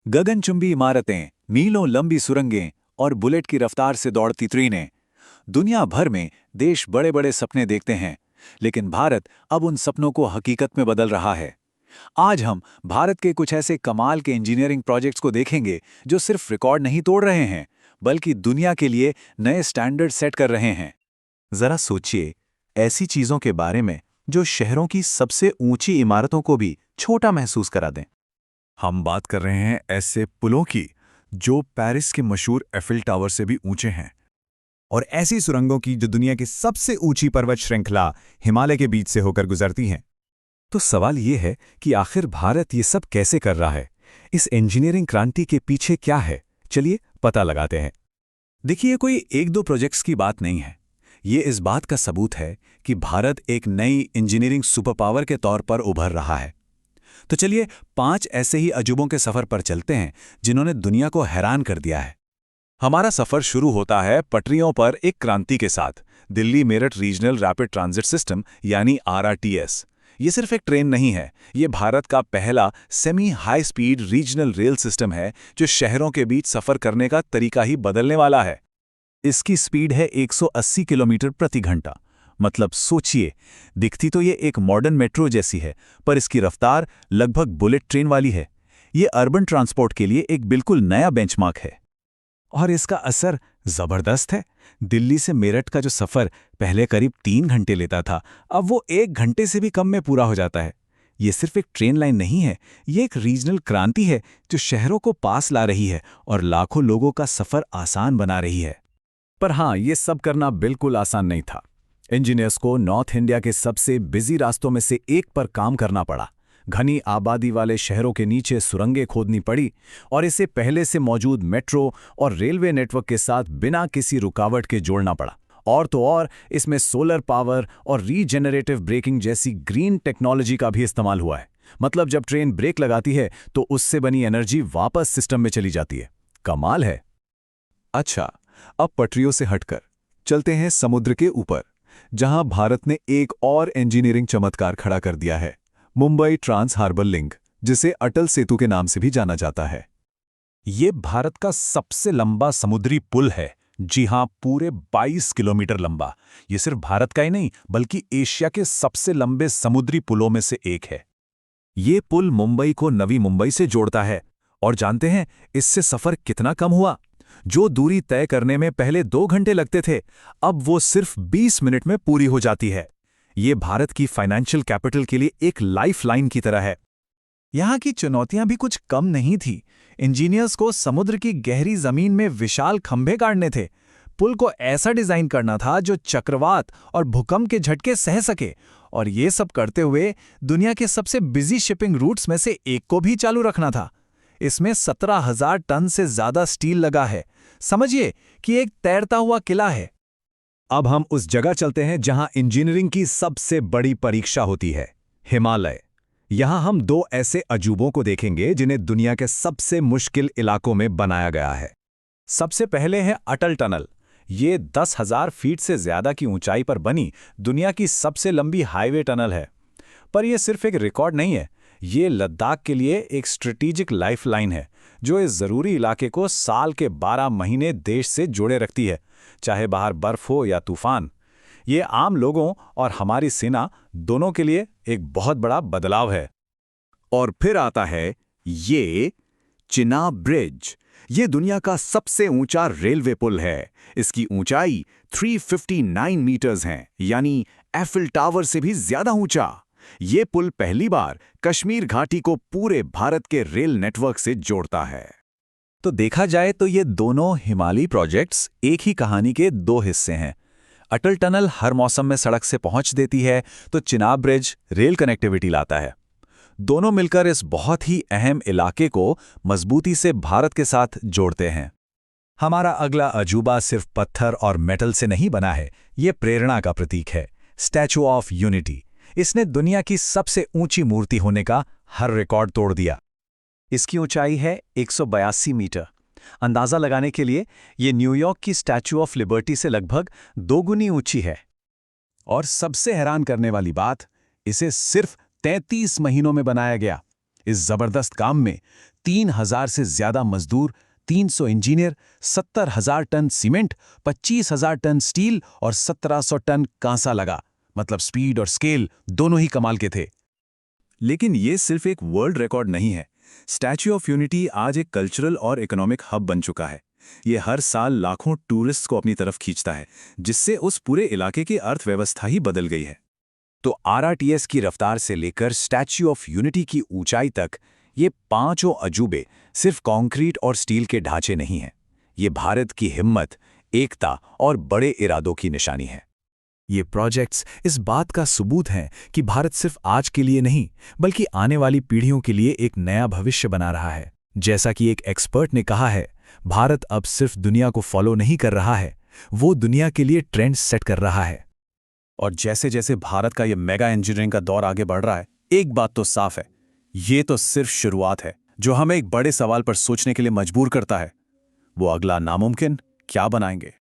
गगनचुंबी इमारतें, मीलों लंबी सुरंगें और बुलेट की रफ्तार से दौड़ती ट्रेनें। दुनिया भर में देश बड़े बड़े सपने देखते हैं, लेकिन भारत अब उन सपनों को हकीकत में बदल रहा है। आज हम भारत के कुछ ऐसे कमाल के इंजीनियरिंग प्रोजेक्ट्स को देखेंगे जो सिर्फ रिकॉर्ड नहीं तोड़ रहे हैं, बल्कि दुनिया के लिए नए स्टैंडर्ड सेट कर रहे हैं। जरा सोचिए, ऐसी चीजों के बारे में जो शहरों की सबसे ऊंची इमारतों को भी छोटा महसूस करा दें। हम बात कर रहे हैं ऐसे पुलों की जो पेरिस के मशहूर एफिल टावर से भी ऊंचे हैं, और ऐसी सुरंगों की जो दुनिया की सबसे ऊंची पर्वत श्रृंखला हिमालय के बीच से होकर गुजरती हैं। तो सवाल ये है कि आखिर भारत ये सब कैसे कर रहा है? इस इंजीनियरिंग क्रांति के पीछे क्या है? चलिए पता लगाते हैं। देखिए, ये कोई एक दो प्रोजेक्ट्स की बात नहीं है। ये इस बात का सबूत है कि भारत एक नई इंजीनियरिंग सुपर पावर के तौर पर उभर रहा है। तो चलिए 5 ऐसे ही अजूबों के सफर पर चलते हैं जिन्होंने दुनिया को हैरान कर दिया है। हमारा सफर शुरू होता है पटरियों पर एक क्रांति के साथ, Delhi Meerut regional rapid transit system यानी RRTS। ये सिर्फ एक ट्रेन नहीं है, ये भारत का पहला semi high speed regional rail system है जो शहरों के बीच सफर करने का तरीका ही बदलने वाला है। इसकी स्पीड है 180 किलोमीटर प्रति घंटा। मतलब सोचिए, दिखती तो ये एक मॉडर्न मेट्रो जैसी है, पर इसकी रफ्तार लगभग बुलेट ट्रेन वाली है। ये अर्बन ट्रांसपोर्ट के लिए एक बिल्कुल नया बेंचमार्क है। और इसका असर जबरदस्त है। दिल्ली से मेरठ का जो सफर पहले करीब 3 घंटे लेता था, अब वो 1 घंटे से भी कम में पूरा हो जाता है। ये सिर्फ एक ट्रेन लाइन नहीं है, ये एक रीजनल क्रांति है जो शहरों को पास ला रही है और लाखों लोगों का सफर आसान बना रही है। पर हाँ, ये सब करना बिल्कुल आसान नहीं था। इंजीनियर्स को नॉर्थ इंडिया के सबसे बिजी रास्तों में से एक पर काम करना पड़ा। घनी आबादी वाले शहरों के नीचे सुरंगें खोदनी पड़ी और इसे पहले से मौजूद मेट्रो और रेलवे नेटवर्क के साथ बिना किसी रुकावट के जोड़ना पड़ा। और तो और इसमें सोलर पावर और रीजेनरेटिव ब्रेकिंग जैसी ग्रीन टेक्नोलॉजी का भी इस्तेमाल हुआ है। मतलब जब ट्रेन ब्रेक लगाती है तो उससे बनी एनर्जी वापस सिस्टम में चली जाती है। कमाल है। अच्छा, अब पटरियों से हटकर चलते हैं समुद्र के ऊपर, जहां भारत ने एक और इंजीनियरिंग चमत्कार खड़ा कर दिया है, मुंबई ट्रांस हार्बर लिंक, जिसे अटल सेतु के नाम से भी जाना जाता है। ये भारत का सबसे लंबा समुद्री पुल है। जी हां, पूरे 22 किलोमीटर लंबा। ये सिर्फ भारत का ही नहीं, बल्कि एशिया के सबसे लंबे समुद्री पुलों में से एक है। ये पुल मुंबई को नवी मुंबई से जोड़ता है। और जानते हैं इससे सफर कितना कम हुआ? जो दूरी तय करने में पहले 2 घंटे लगते थे, अब वो सिर्फ 20 मिनट में पूरी हो जाती है। ये भारत की फाइनेंशियल कैपिटल के लिए एक लाइफलाइन की तरह है। यहाँ की चुनौतियां भी कुछ कम नहीं थी। इंजीनियर्स को समुद्र की गहरी जमीन में विशाल खंभे गाड़ने थे। पुल को ऐसा डिजाइन करना था जो चक्रवात और भूकंप के झटके सह सके, और ये सब करते हुए दुनिया के सबसे बिजी शिपिंग रूट्स में से एक को भी चालू रखना था। इसमें 17,000 टन से ज्यादा स्टील लगा है। समझिए कि एक तैरता हुआ किला है। अब हम उस जगह चलते हैं जहां इंजीनियरिंग की सबसे बड़ी परीक्षा होती है, हिमालय। यहां हम 2 ऐसे अजूबों को देखेंगे जिन्हें दुनिया के सबसे मुश्किल इलाकों में बनाया गया है। सबसे पहले है अटल टनल। ये 10,000 फीट से ज्यादा की ऊंचाई पर बनी दुनिया की सबसे लंबी हाईवे टनल है। पर यह सिर्फ एक रिकॉर्ड नहीं है, ये लद्दाख के लिए एक स्ट्रेटेजिक लाइफलाइन है जो इस जरूरी इलाके को साल के 12 महीने देश से जोड़े रखती है, चाहे बाहर बर्फ हो या तूफान। ये आम लोगों और हमारी सेना दोनों के लिए एक बहुत बड़ा बदलाव है। और फिर आता है ये चिनाब ब्रिज। ये दुनिया का सबसे ऊंचा रेलवे पुल है। इसकी ऊंचाई 359 मीटर्स है, यानी एफिल टावर से भी ज्यादा ऊंचा। ये पुल पहली बार कश्मीर घाटी को पूरे भारत के रेल नेटवर्क से जोड़ता है। तो देखा जाए तो ये दोनों हिमालयी प्रोजेक्ट्स एक ही कहानी के 2 हिस्से हैं। अटल टनल हर मौसम में सड़क से पहुंच देती है, तो चिनाब ब्रिज रेल कनेक्टिविटी लाता है। दोनों मिलकर इस बहुत ही अहम इलाके को मजबूती से भारत के साथ जोड़ते हैं। हमारा अगला अजूबा सिर्फ पत्थर और मेटल से नहीं बना है, ये प्रेरणा का प्रतीक है, स्टैचू ऑफ यूनिटी। इसने दुनिया की सबसे ऊंची मूर्ति होने का हर रिकॉर्ड तोड़ दिया। इसकी ऊंचाई है 182 मीटर। अंदाजा लगाने के लिए ये न्यूयॉर्क की स्टैचू ऑफ लिबर्टी से लगभग 2 गुनी ऊंची है। और सबसे हैरान करने वाली बात, इसे सिर्फ 33 महीनों में बनाया गया। इस जबरदस्त काम में 3,000 से ज्यादा मजदूर, 300 engineer, 70,000 ton cement, 25,000 ton steel और 1,700 टन कांसा लगा। मतलब स्पीड और स्केल दोनों ही कमाल के थे। लेकिन ये सिर्फ एक वर्ल्ड रिकॉर्ड नहीं है। स्टैच्यू ऑफ यूनिटी आज एक कल्चरल और इकोनॉमिक हब बन चुका है। ये हर साल लाखों टूरिस्ट को अपनी तरफ खींचता है, जिससे उस पूरे इलाके की अर्थव्यवस्था ही बदल गई है। तो RRTS की रफ्तार से लेकर स्टैच्यू ऑफ यूनिटी की ऊंचाई तक ये पांचों अजूबे सिर्फ कंक्रीट और स्टील के ढांचे नहीं हैं। ये भारत की हिम्मत, एकता और बड़े इरादों की निशानी है। ये प्रोजेक्ट्स इस बात का सबूत हैं कि भारत सिर्फ आज के लिए नहीं, बल्कि आने वाली पीढ़ियों के लिए एक नया भविष्य बना रहा है। जैसा कि एक एक्सपर्ट ने कहा है, भारत अब सिर्फ दुनिया को फॉलो नहीं कर रहा है, वो दुनिया के लिए ट्रेंड सेट कर रहा है। और जैसे जैसे भारत का ये मेगा इंजीनियरिंग का दौर आगे बढ़ रहा है, एक बात तो साफ है, ये तो सिर्फ शुरुआत है, जो हमें एक बड़े सवाल पर सोचने के लिए मजबूर करता है। वो अगला नामुमकिन क्या बनाएंगे?